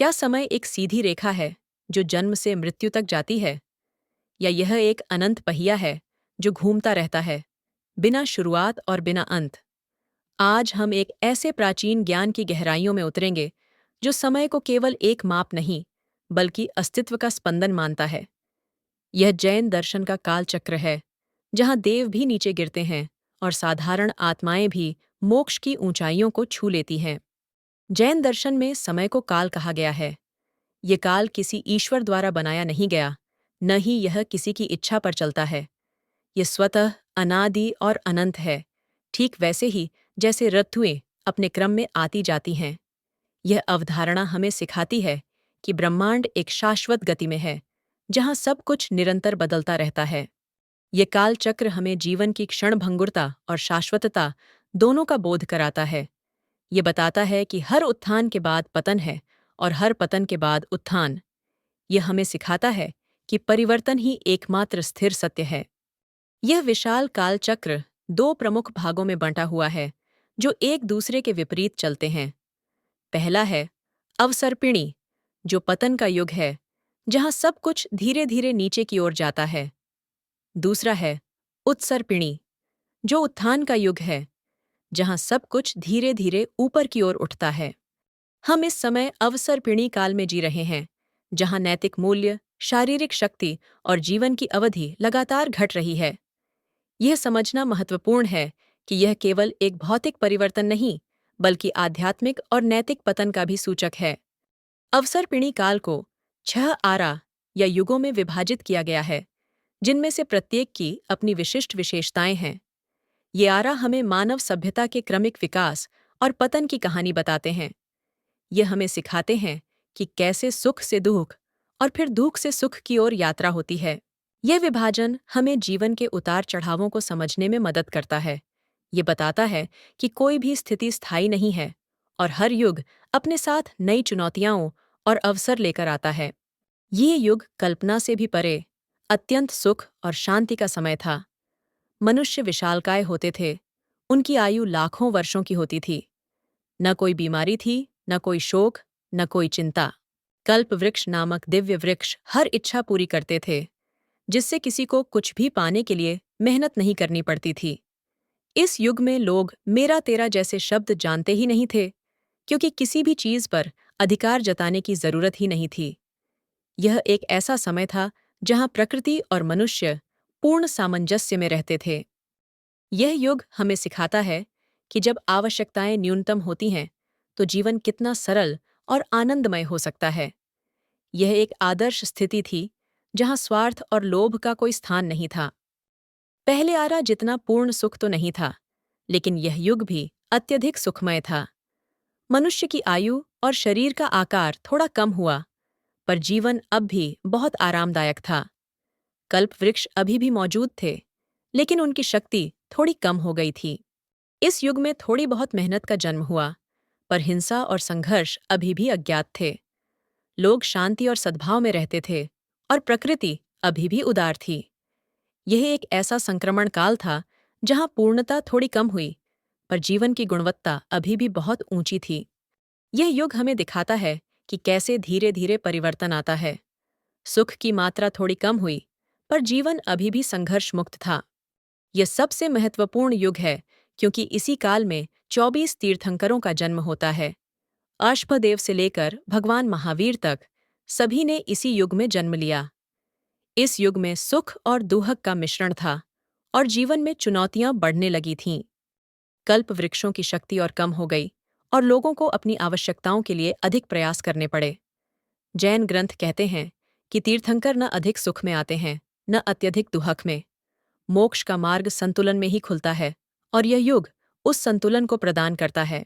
क्या समय एक सीधी रेखा है जो जन्म से मृत्यु तक जाती है, या यह एक अनंत पहिया है जो घूमता रहता है, बिना शुरुआत और बिना अंत? आज हम एक ऐसे प्राचीन ज्ञान की गहराइयों में उतरेंगे जो समय को केवल एक माप नहीं, बल्कि अस्तित्व का स्पंदन मानता है। यह जैन दर्शन का काल चक्र है, जहाँ देव भी नीचे गिरते हैं और साधारण आत्माएं भी मोक्ष की ऊंचाइयों को छू लेती हैं। जैन दर्शन में समय को काल कहा गया है। ये काल किसी ईश्वर द्वारा बनाया नहीं गया, न ही यह किसी की इच्छा पर चलता है। ये स्वतः अनादि और अनंत है, ठीक वैसे ही जैसे ऋतुएं अपने क्रम में आती जाती हैं। यह अवधारणा हमें सिखाती है कि ब्रह्मांड एक शाश्वत गति में है, जहाँ सब कुछ निरंतर बदलता रहता है। ये काल चक्र हमें जीवन की क्षणभंगुरता और शाश्वतता दोनों का बोध कराता है। ये बताता है कि हर उत्थान के बाद पतन है और हर पतन के बाद उत्थान। यह हमें सिखाता है कि परिवर्तन ही एकमात्र स्थिर सत्य है। यह विशाल कालचक्र दो प्रमुख भागों में बंटा हुआ है, जो एक दूसरे के विपरीत चलते हैं। पहला है अवसर्पिणी, जो पतन का युग है, जहां सब कुछ धीरे धीरे नीचे की ओर जाता है। दूसरा है उत्सर्पिणी, जो उत्थान का युग है, जहां सब कुछ धीरे धीरे ऊपर की ओर उठता है। हम इस समय अवसर्पिणी काल में जी रहे हैं, जहां नैतिक मूल्य, शारीरिक शक्ति और जीवन की अवधि लगातार घट रही है। यह समझना महत्वपूर्ण है कि यह केवल एक भौतिक परिवर्तन नहीं, बल्कि आध्यात्मिक और नैतिक पतन का भी सूचक है। अवसर्पिणी काल को 6 आरा या युगों में विभाजित किया गया है, जिनमें से प्रत्येक की अपनी विशिष्ट विशेषताएं हैं। ये आरा हमें मानव सभ्यता के क्रमिक विकास और पतन की कहानी बताते हैं। ये हमें सिखाते हैं कि कैसे सुख से दुख और फिर दुख से सुख की ओर यात्रा होती है। यह विभाजन हमें जीवन के उतार चढ़ावों को समझने में मदद करता है। ये बताता है कि कोई भी स्थिति स्थायी नहीं है और हर युग अपने साथ नई चुनौतियां और अवसर लेकर आता है। ये युग कल्पना से भी परे अत्यंत सुख और शांति का समय था। मनुष्य विशालकाय होते थे, उनकी आयु लाखों वर्षों की होती थी। न कोई बीमारी थी, न कोई शोक, न कोई चिंता। कल्प वृक्ष नामक दिव्य वृक्ष हर इच्छा पूरी करते थे, जिससे किसी को कुछ भी पाने के लिए मेहनत नहीं करनी पड़ती थी। इस युग में लोग मेरा तेरा जैसे शब्द जानते ही नहीं थे, क्योंकि किसी भी चीज पर अधिकार जताने की जरूरत ही नहीं थी। यह एक ऐसा समय था जहां प्रकृति और मनुष्य पूर्ण सामंजस्य में रहते थे। यह युग हमें सिखाता है कि जब आवश्यकताएं न्यूनतम होती हैं, तो जीवन कितना सरल और आनंदमय हो सकता है। यह एक आदर्श स्थिति थी जहां स्वार्थ और लोभ का कोई स्थान नहीं था। पहले आरा जितना पूर्ण सुख तो नहीं था, लेकिन यह युग भी अत्यधिक सुखमय था। मनुष्य की आयु और शरीर का आकार थोड़ा कम हुआ, पर जीवन अब भी बहुत आरामदायक था। कल्प वृक्ष अभी भी मौजूद थे, लेकिन उनकी शक्ति थोड़ी कम हो गई थी। इस युग में थोड़ी बहुत मेहनत का जन्म हुआ, पर हिंसा और संघर्ष अभी भी अज्ञात थे। लोग शांति और सद्भाव में रहते थे, और प्रकृति अभी भी उदार थी। यह एक ऐसा संक्रमण काल था जहां पूर्णता थोड़ी कम हुई, पर जीवन की गुणवत्ता अभी भी बहुत ऊंची थी। यह युग हमें दिखाता है कि कैसे धीरे धीरे परिवर्तन आता है। सुख की मात्रा थोड़ी कम हुई, पर जीवन अभी भी संघर्ष मुक्त था। यह सबसे महत्वपूर्ण युग है, क्योंकि इसी काल में 24 तीर्थंकरों का जन्म होता है। अश्वदेव से लेकर भगवान महावीर तक सभी ने इसी युग में जन्म लिया। इस युग में सुख और दुहक का मिश्रण था, और जीवन में चुनौतियां बढ़ने लगी थीं। कल्प वृक्षों की शक्ति और कम हो गई, और लोगों को अपनी आवश्यकताओं के लिए अधिक प्रयास करने पड़े। जैन ग्रंथ कहते हैं कि तीर्थंकर न अधिक सुख में आते हैं, न अत्यधिक दुहक में। मोक्ष का मार्ग संतुलन में ही खुलता है, और यह युग उस संतुलन को प्रदान करता है।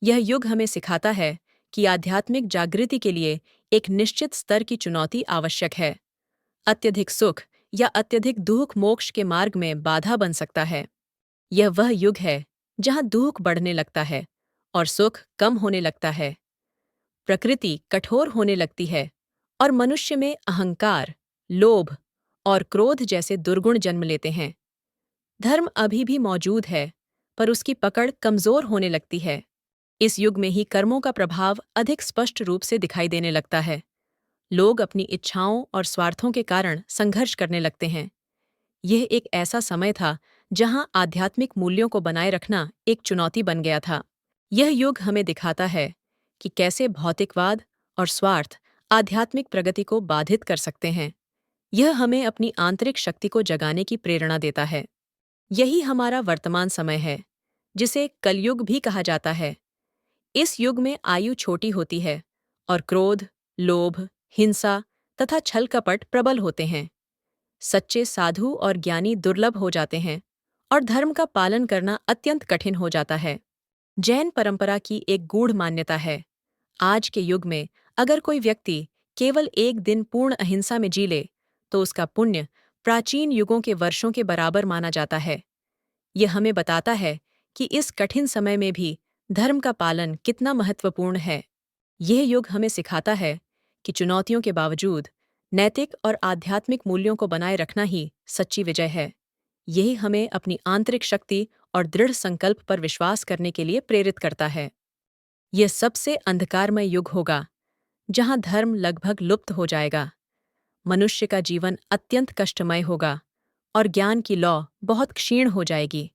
यह युग हमें सिखाता है कि आध्यात्मिक जागृति के लिए एक निश्चित स्तर की चुनौती आवश्यक है। अत्यधिक सुख या अत्यधिक दुख मोक्ष के मार्ग में बाधा बन सकता है। यह वह युग है जहां दुख बढ़ने लगता है और सुख कम होने लगता है। प्रकृति कठोर होने लगती है, और मनुष्य में अहंकार, लोभ और क्रोध जैसे दुर्गुण जन्म लेते हैं। धर्म अभी भी मौजूद है, पर उसकी पकड़ कमजोर होने लगती है। इस युग में ही कर्मों का प्रभाव अधिक स्पष्ट रूप से दिखाई देने लगता है। लोग अपनी इच्छाओं और स्वार्थों के कारण संघर्ष करने लगते हैं। यह एक ऐसा समय था जहां आध्यात्मिक मूल्यों को बनाए रखना एक चुनौती बन गया था। यह युग हमें दिखाता है कि कैसे भौतिकवाद और स्वार्थ आध्यात्मिक प्रगति को बाधित कर सकते हैं। यह हमें अपनी आंतरिक शक्ति को जगाने की प्रेरणा देता है। यही हमारा वर्तमान समय है, जिसे कलयुग भी कहा जाता है। इस युग में आयु छोटी होती है और क्रोध, लोभ, हिंसा तथा छल कपट प्रबल होते हैं। सच्चे साधु और ज्ञानी दुर्लभ हो जाते हैं और धर्म का पालन करना अत्यंत कठिन हो जाता है। जैन परंपरा की एक गूढ़ मान्यता है, आज के युग में अगर कोई व्यक्ति केवल एक दिन पूर्ण अहिंसा में जी ले, तो उसका पुण्य प्राचीन युगों के वर्षों के बराबर माना जाता है। यह हमें बताता है कि इस कठिन समय में भी धर्म का पालन कितना महत्वपूर्ण है। यह युग हमें सिखाता है कि चुनौतियों के बावजूद नैतिक और आध्यात्मिक मूल्यों को बनाए रखना ही सच्ची विजय है। यही हमें अपनी आंतरिक शक्ति और दृढ़ संकल्प पर विश्वास करने के लिए प्रेरित करता है। यह सबसे अंधकारमय युग होगा, जहां धर्म लगभग लुप्त हो जाएगा, मनुष्य का जीवन अत्यंत कष्टमय होगा और ज्ञान की लौ बहुत क्षीण हो जाएगी।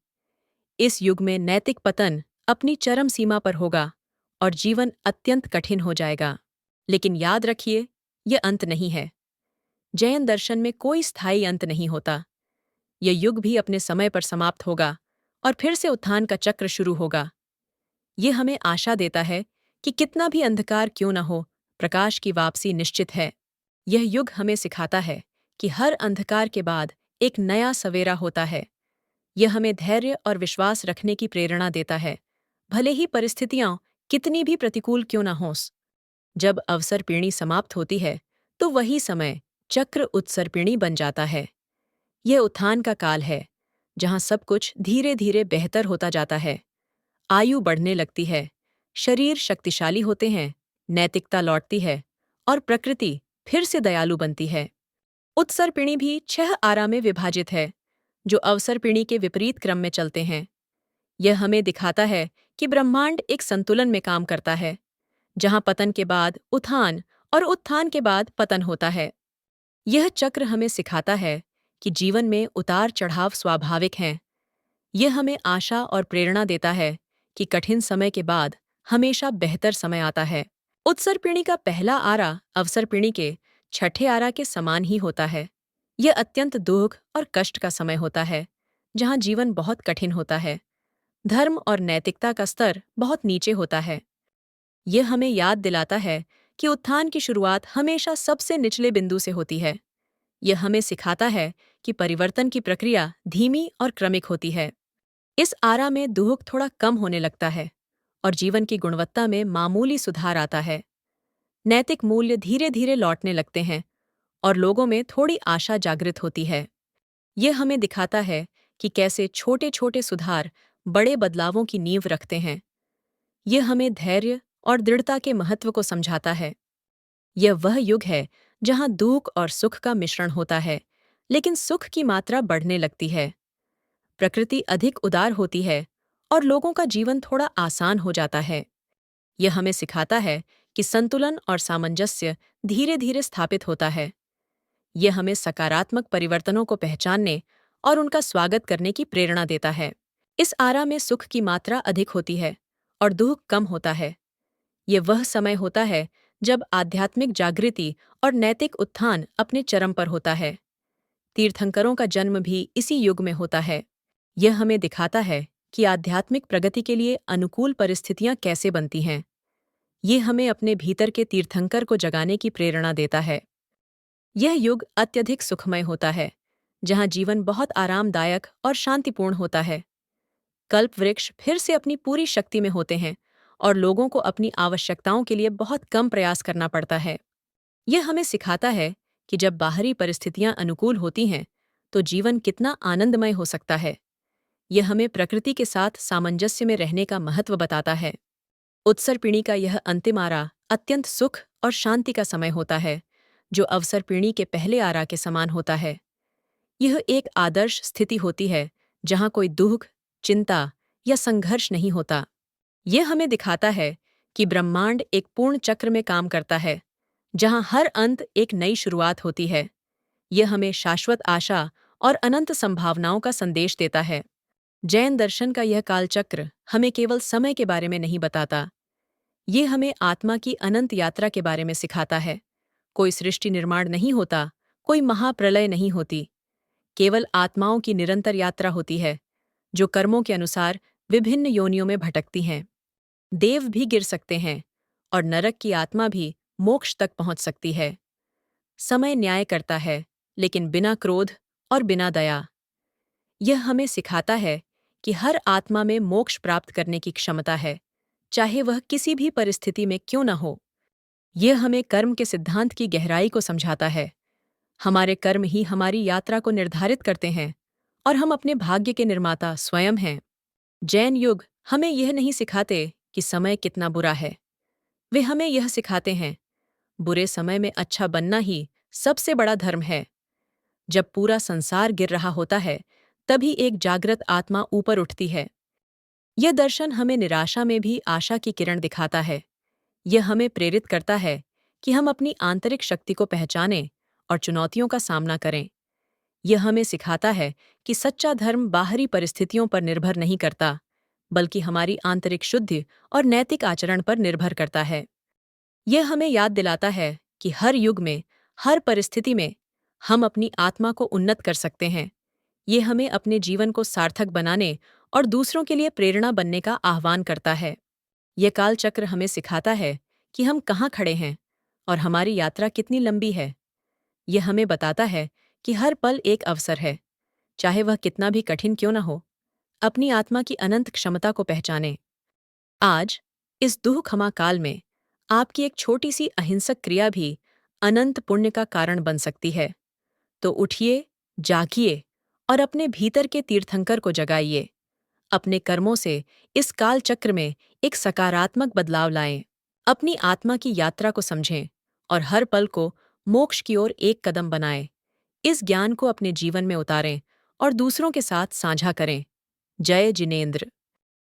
इस युग में नैतिक पतन अपनी चरम सीमा पर होगा और जीवन अत्यंत कठिन हो जाएगा। लेकिन याद रखिए, यह अंत नहीं है। जैन दर्शन में कोई स्थायी अंत नहीं होता। यह युग भी अपने समय पर समाप्त होगा और फिर से उत्थान का चक्र शुरू होगा। यह हमें आशा देता है कि कितना भी अंधकार क्यों न हो, प्रकाश की वापसी निश्चित है। यह युग हमें सिखाता है कि हर अंधकार के बाद एक नया सवेरा होता है। यह हमें धैर्य और विश्वास रखने की प्रेरणा देता है, भले ही परिस्थितियां कितनी भी प्रतिकूल क्यों न हों। जब अवसरपीढ़ी समाप्त होती है, तो वही समय चक्र उत्सर्पिणी बन जाता है। यह उत्थान का काल है, जहां सब कुछ धीरे धीरे बेहतर होता जाता है। आयु बढ़ने लगती है, शरीर शक्तिशाली होते हैं, नैतिकता लौटती है और प्रकृति फिर से दयालु बनती है। उत्सर्पिणी भी 6 आरा में विभाजित है, जो अवसरपिणी के विपरीत क्रम में चलते हैं। यह हमें दिखाता है कि ब्रह्मांड एक संतुलन में काम करता है, जहां पतन के बाद उत्थान और उत्थान के बाद पतन होता है। यह चक्र हमें सिखाता है कि जीवन में उतार चढ़ाव स्वाभाविक हैं। यह हमें आशा और प्रेरणा देता है कि कठिन समय के बाद हमेशा बेहतर समय आता है। उत्सर्पिणी का पहला आरा अवसरपिणी के छठे आरा के समान ही होता है। यह अत्यंत दुख और कष्ट का समय होता है, जहां जीवन बहुत कठिन होता है। धर्म और नैतिकता का स्तर बहुत नीचे होता है। यह हमें याद दिलाता है कि उत्थान की शुरुआत हमेशा सबसे निचले बिंदु से होती है। यह हमें सिखाता है कि परिवर्तन की प्रक्रिया धीमी और क्रमिक होती है। इस आरा में दुख थोड़ा कम होने लगता है और जीवन की गुणवत्ता में मामूली सुधार आता है। नैतिक मूल्य धीरे धीरे लौटने लगते हैं और लोगों में थोड़ी आशा जागृत होती है। यह हमें दिखाता है कि कैसे छोटे छोटे सुधार बड़े बदलावों की नींव रखते हैं। यह हमें धैर्य और दृढ़ता के महत्व को समझाता है। यह वह युग है जहां दुख और सुख का मिश्रण होता है, लेकिन सुख की मात्रा बढ़ने लगती है। प्रकृति अधिक उदार होती है और लोगों का जीवन थोड़ा आसान हो जाता है। यह हमें सिखाता है कि संतुलन और सामंजस्य धीरे धीरे स्थापित होता है। यह हमें सकारात्मक परिवर्तनों को पहचानने और उनका स्वागत करने की प्रेरणा देता है। इस आरा में सुख की मात्रा अधिक होती है और दुख कम होता है। यह वह समय होता है जब आध्यात्मिक जागृति और नैतिक उत्थान अपने चरम पर होता है। तीर्थंकरों का जन्म भी इसी युग में होता है। यह हमें दिखाता है कि आध्यात्मिक प्रगति के लिए अनुकूल परिस्थितियां कैसे बनती हैं। ये हमें अपने भीतर के तीर्थंकर को जगाने की प्रेरणा देता है। यह युग अत्यधिक सुखमय होता है, जहां जीवन बहुत आरामदायक और शांतिपूर्ण होता है। कल्प वृक्ष फिर से अपनी पूरी शक्ति में होते हैं और लोगों को अपनी आवश्यकताओं के लिए बहुत कम प्रयास करना पड़ता है। यह हमें सिखाता है कि जब बाहरी परिस्थितियां अनुकूल होती हैं, तो जीवन कितना आनंदमय हो सकता है। यह हमें प्रकृति के साथ सामंजस्य में रहने का महत्व बताता है। उत्सर्पिणी का यह अंतिम आरा अत्यंत सुख और शांति का समय होता है, जो अवसरपिणी के पहले आरा के समान होता है। यह एक आदर्श स्थिति होती है, जहां कोई दुख, चिंता या संघर्ष नहीं होता। यह हमें दिखाता है कि ब्रह्मांड एक पूर्ण चक्र में काम करता है, जहां हर अंत एक नई शुरुआत होती है। यह हमें शाश्वत आशा और अनंत संभावनाओं का संदेश देता है। जैन दर्शन का यह कालचक्र हमें केवल समय के बारे में नहीं बताता, ये हमें आत्मा की अनंत यात्रा के बारे में सिखाता है। कोई सृष्टि निर्माण नहीं होता, कोई महाप्रलय नहीं होती, केवल आत्माओं की निरंतर यात्रा होती है, जो कर्मों के अनुसार विभिन्न योनियों में भटकती हैं। देव भी गिर सकते हैं, और नरक की आत्मा भी मोक्ष तक पहुंच सकती है। समय न्याय करता है, लेकिन बिना क्रोध और बिना दया। यह हमें सिखाता है कि हर आत्मा में मोक्ष प्राप्त करने की क्षमता है, चाहे वह किसी भी परिस्थिति में क्यों न हो। यह हमें कर्म के सिद्धांत की गहराई को समझाता है। हमारे कर्म ही हमारी यात्रा को निर्धारित करते हैं, और हम अपने भाग्य के निर्माता स्वयं हैं। जैन युग हमें यह नहीं सिखाते कि समय कितना बुरा है। वे हमें यह सिखाते हैं, बुरे समय में अच्छा बनना ही सबसे बड़ा धर्म है। जब पूरा संसार गिर रहा होता है, तभी एक जागृत आत्मा ऊपर उठती है। यह दर्शन हमें निराशा में भी आशा की किरण दिखाता है। यह हमें प्रेरित करता है कि हम अपनी आंतरिक शक्ति को पहचानें और चुनौतियों का सामना करें। यह हमें सिखाता है कि सच्चा धर्म बाहरी परिस्थितियों पर निर्भर नहीं करता, बल्कि हमारी आंतरिक शुद्धि और नैतिक आचरण पर निर्भर करता है। यह हमें याद दिलाता है कि हर युग में, हर परिस्थिति में हम अपनी आत्मा को उन्नत कर सकते हैं। ये हमें अपने जीवन को सार्थक बनाने और दूसरों के लिए प्रेरणा बनने का आह्वान करता है। यह कालचक्र हमें सिखाता है कि हम कहाँ खड़े हैं और हमारी यात्रा कितनी लंबी है। यह हमें बताता है कि हर पल एक अवसर है, चाहे वह कितना भी कठिन क्यों न हो। अपनी आत्मा की अनंत क्षमता को पहचानें। आज, इस दुःखमा काल में, आपकी एक छोटी सी अहिंसक क्रिया भी अनंत पुण्य का कारण बन सकती है। तो उठिए, जागिए और अपने भीतर के तीर्थंकर को जगाइए। अपने कर्मों से इस काल चक्र में एक सकारात्मक बदलाव लाएं। अपनी आत्मा की यात्रा को समझें और हर पल को मोक्ष की ओर एक कदम बनाएं। इस ज्ञान को अपने जीवन में उतारें और दूसरों के साथ साझा करें। जय जिनेंद्र।